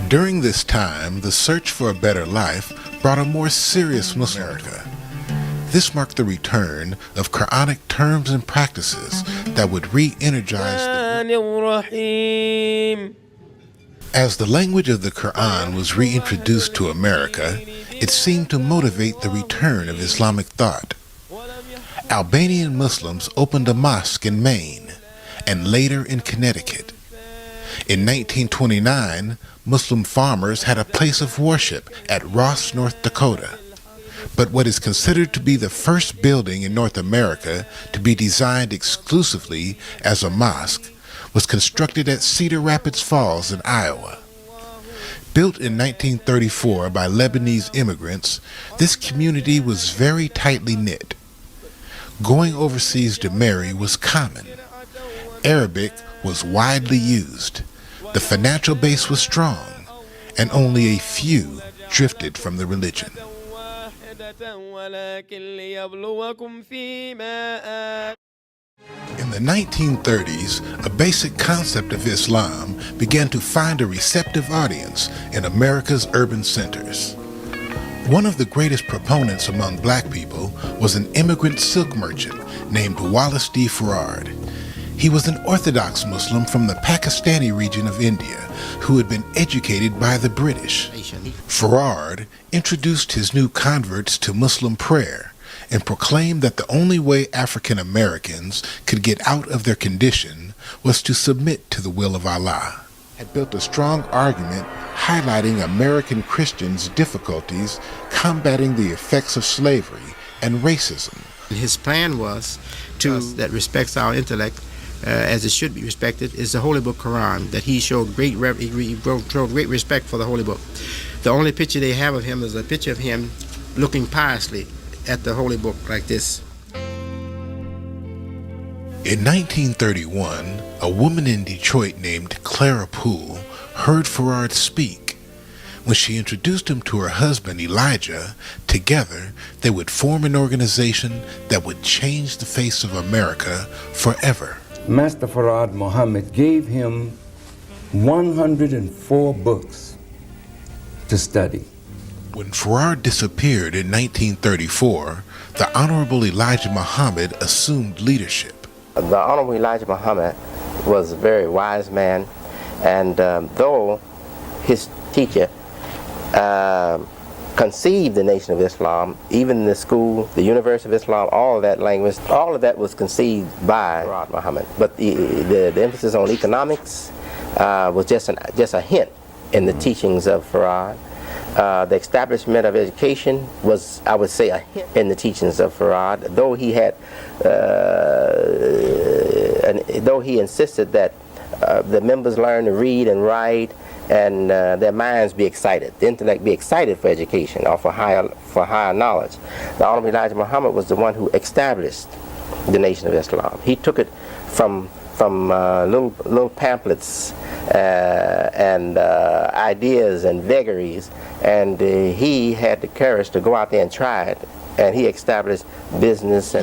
During this time, the search for a better life brought a more serious Muslim America. This marked the return of Quranic terms and practices that would re-energize the... As the language of the Quran was reintroduced to America, it seemed to motivate the return of Islamic thought. Albanian Muslims opened a mosque in Maine, and later in Connecticut. In 1929, Muslim farmers had a place of worship at Ross, North Dakota. But what is considered to be the first building in North America to be designed exclusively as a mosque was constructed at Cedar Rapids Falls in Iowa. Built in 1934 by Lebanese immigrants, this community was very tightly knit. Going overseas to marry was common. Arabic was widely used. The financial base was strong, and only a few drifted from the religion. In the 1930s, a basic concept of Islam began to find a receptive audience in America's urban centers. One of the greatest proponents among black people was an immigrant silk merchant named Wallace D. Farrard. He was an Orthodox Muslim from the Pakistani region of India who had been educated by the British. Farrard introduced his new converts to Muslim prayer and proclaimed that the only way African Americans could get out of their condition was to submit to the will of Allah. Had built a strong argument highlighting American Christians' difficulties combating the effects of slavery and racism. His plan was to that respects our intellect as it should be respected is the Holy Book Quran, that he showed great respect for the Holy Book. The only picture they have of him is a picture of him looking piously at the Holy Book like this. In 1931, a woman in Detroit named Clara Poole heard Farrard speak. When she introduced him to her husband Elijah, together they would form an organization that would change the face of America forever. Master Farrard Muhammad gave him 104 books to study. When Farrard disappeared in 1934, the Honorable Elijah Muhammad assumed leadership. The Honorable Elijah Muhammad was a very wise man, and though his teacher conceived the Nation of Islam, even the school, the University of Islam, all of that language, all of that was conceived by Muhammad. But the emphasis on economics was just a hint in the teachings of Farrard. The establishment of education was, I would say, a hint in the teachings of Farrard, though he had, though he insisted that the members learn to read and write, and their minds be excited, the intellect be excited for education or for higher knowledge. The Honorable Elijah Muhammad was the one who established the Nation of Islam. He took it from little pamphlets and ideas and vagaries, and he had the courage to go out there and try it, and he established business and